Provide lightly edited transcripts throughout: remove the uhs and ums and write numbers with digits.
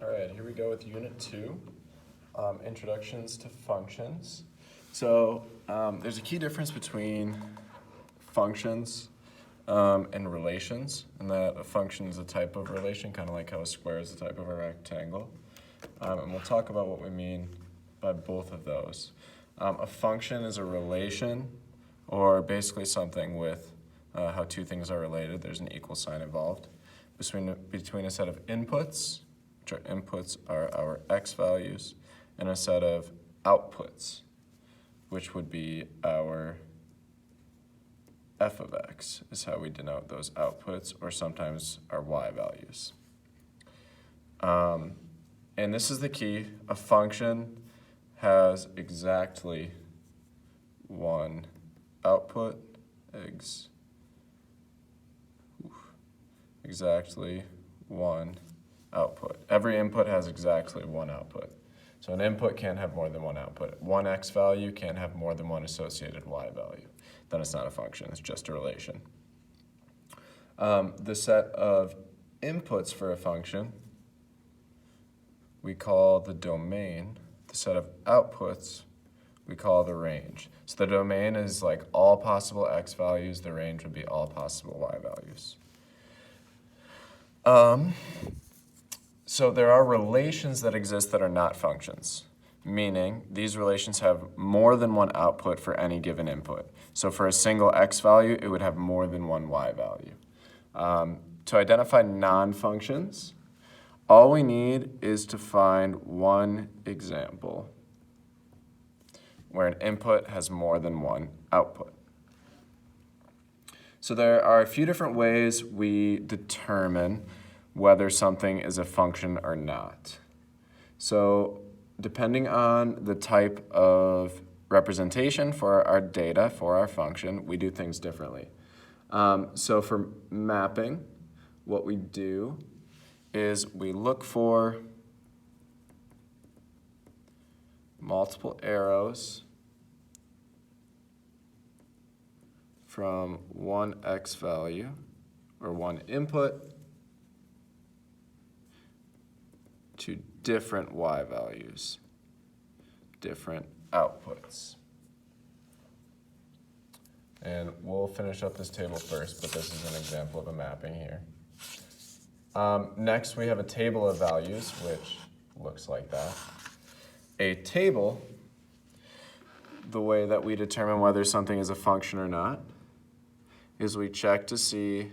All right, here we go with Unit 2, Introductions to Functions. So there's a key difference between functions and relations, and that a function is a type of relation, kind of like how a square is a type of a rectangle. And we'll talk about what we mean by both of those. A function is a relation, or basically something with how two things are related. There's an equal sign involved between a set of inputs, which our inputs are our x values, and a set of outputs, which would be our f of x, is how we denote those outputs, or sometimes our y values. And this is the key. A function has exactly one output, exactly one output. Every input has exactly one output. So an input can't have more than one output. One x value can't have more than one associated y value. Then it's not a function, it's just a relation. The set of inputs for a function we call the domain. The set of outputs we call the range. So the domain is like all possible x values, the range would be all possible y values. So there are relations that exist that are not functions, meaning these relations have more than one output for any given input. So for a single x value, it would have more than one y value. To identify non-functions, all we need is to find one example where an input has more than one output. So there are a few different ways we determine whether something is a function or not. So depending on the type of representation for our data, for our function, we do things differently. So for mapping, what we do is we look for multiple arrows from one x value, or one input, to different y values, different outputs. And we'll finish up this table first, but this is an example of a mapping here. Next, we have a table of values, which looks like that. A table, the way that we determine whether something is a function or not, is we check to see,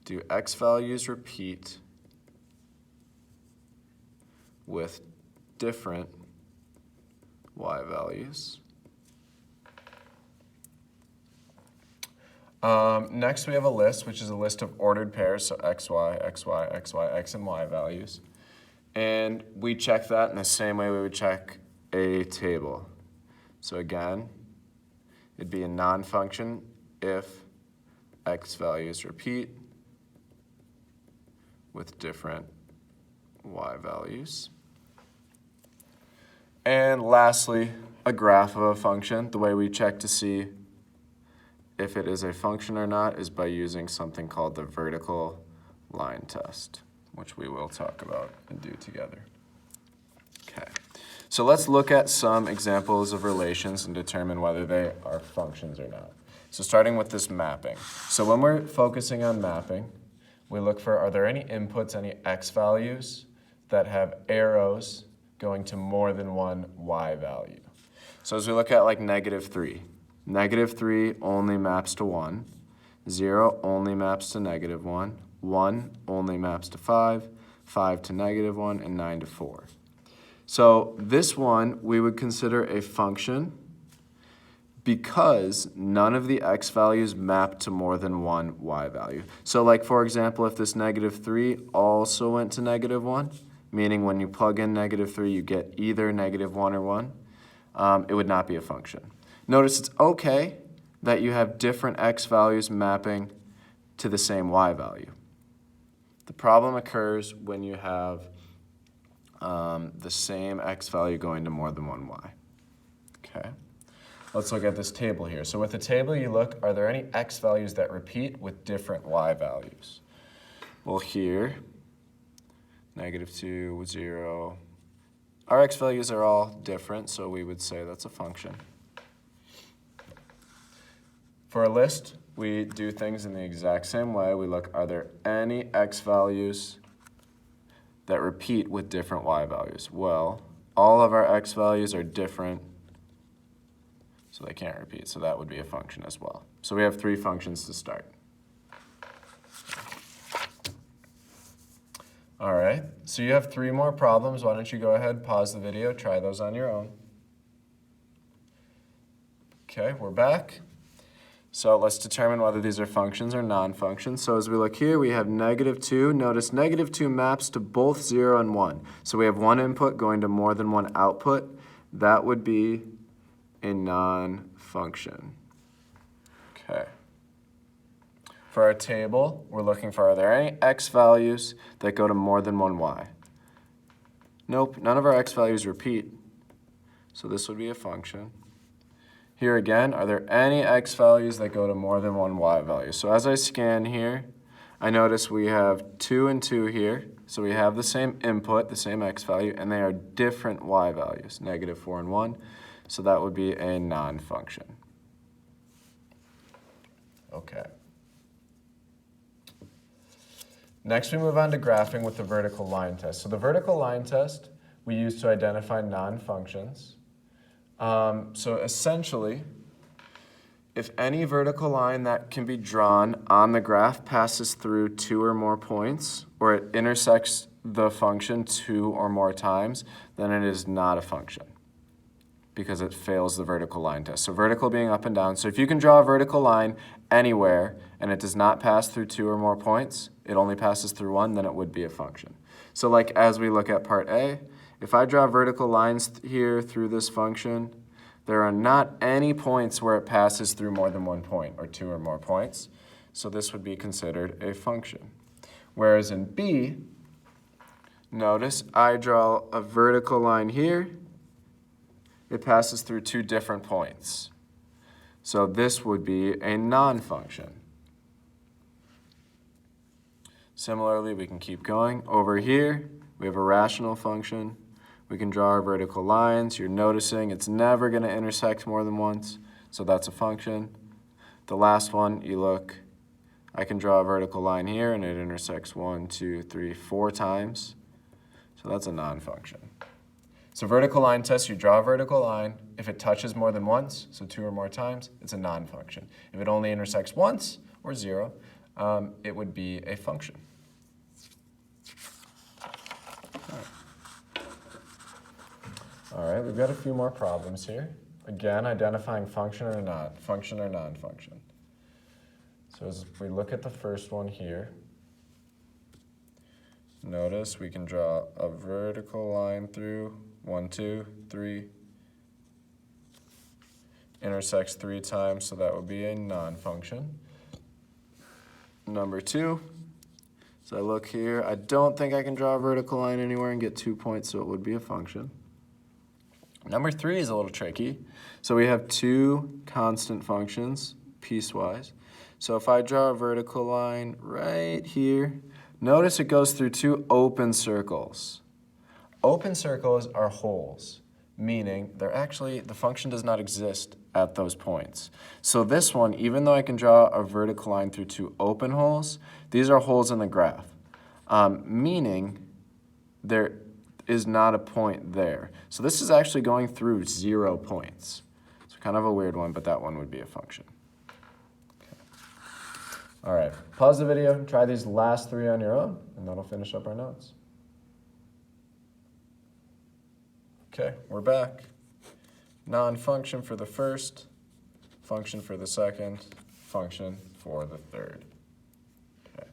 do x values repeat with different y values. Next, we have a list, which is a list of ordered pairs, so xy, xy, xy, x, and y values. And we check that in the same way we would check a table. So again, it'd be a non-function if x values repeat with different y values. And lastly, a graph of a function. The way we check to see if it is a function or not is by using something called the vertical line test, which we will talk about and do together. Okay, so let's look at some examples of relations and determine whether they are functions or not. So starting with this mapping. So when we're focusing on mapping, we look for, are there any inputs, any x values that have arrows going to more than one y value? So as we look at like -3, -3 only maps to 1, 0 only maps to -1, 1 only maps to 5, 5 to -1, and 9 to 4. So this one we would consider a function because none of the x values map to more than one y value. So like for example, if this -3 also went to -1, meaning when you plug in -3 you get either -1 or 1, it would not be a function. Notice it's okay that you have different x values mapping to the same y value. The problem occurs when you have the same x value going to more than one y. Okay, let's look at this table here. So with the table you look, are there any x values that repeat with different y values? Well here, -2, 0. Our x values are all different, so we would say that's a function. For a list, we do things in the exact same way. We look, are there any x values that repeat with different y values? Well, all of our x values are different, so they can't repeat, so that would be a function as well. So we have 3 functions to start. All right, so you have 3 more problems. Why don't you go ahead, pause the video, try those on your own. Okay, we're back. So let's determine whether these are functions or non-functions. So as we look here, we have -2. Notice -2 maps to both 0 and 1. So we have one input going to more than one output. That would be a non-function. Okay. For our table, we're looking for, are there any x values that go to more than one y? Nope, none of our x values repeat. So this would be a function. Here again, are there any x values that go to more than one y value? So as I scan here, I notice we have 2 and 2 here. So we have the same input, the same x value, and they are different y values, -4 and 1. So that would be a non-function. Okay. Next, we move on to graphing with the vertical line test. So the vertical line test we use to identify non-functions. So essentially, if any vertical line that can be drawn on the graph passes through 2 or more points, or it intersects the function 2 or more times, then it is not a function because it fails the vertical line test. So vertical being up and down. So if you can draw a vertical line anywhere and it does not pass through 2 or more points, it only passes through 1, then it would be a function. So like as we look at part A, if I draw vertical lines here through this function, there are not any points where it passes through more than 1 point or 2 or more points. So this would be considered a function. Whereas in B, notice I draw a vertical line here. It passes through 2 different points. So this would be a non-function. Similarly, we can keep going. Over here, we have a rational function. We can draw our vertical lines. You're noticing it's never going to intersect more than once, so that's a function. The last one, you look, I can draw a vertical line here, and it intersects 1, 2, 3, 4 times. So that's a non-function. So vertical line test, you draw a vertical line. If it touches more than once, so 2 or more times, it's a non-function. If it only intersects once, or 0, it would be a function. All right, we've got a few more problems here. Again, identifying function or not, function or non-function. So as we look at the first one here, notice we can draw a vertical line through 1, 2, 3, intersects 3 times, so that would be a non-function. Number 2, so I look here, I don't think I can draw a vertical line anywhere and get 2 points, so it would be a function. Number 3 is a little tricky. So we have 2 constant functions, piecewise. So if I draw a vertical line right here, notice it goes through 2 open circles. Open circles are holes, meaning the function does not exist at those points. So this one, even though I can draw a vertical line through 2 open holes, these are holes in the graph, meaning there is not a point there. So this is actually going through 0 points. So kind of a weird one, but that one would be a function. Okay. All right, pause the video, try these last 3 on your own, and that'll finish up our notes. Okay, we're back. Non-function for the first, function for the second, function for the third. Okay.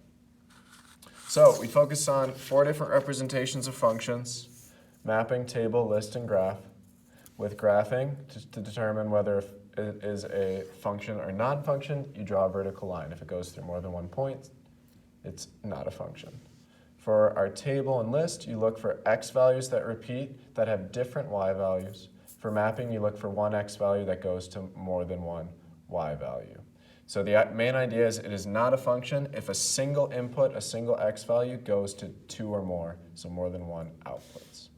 So we focus on 4 different representations of functions: mapping, table, list, and graph. With graphing, to determine whether it is a function or non-function, you draw a vertical line. If it goes through more than 1 point, it's not a function. For our table and list, you look for x values that repeat that have different y values. For mapping, you look for one x value that goes to more than one y value. So the main idea is it is not a function if a single input, a single x value, goes to two or more, so more than one outputs.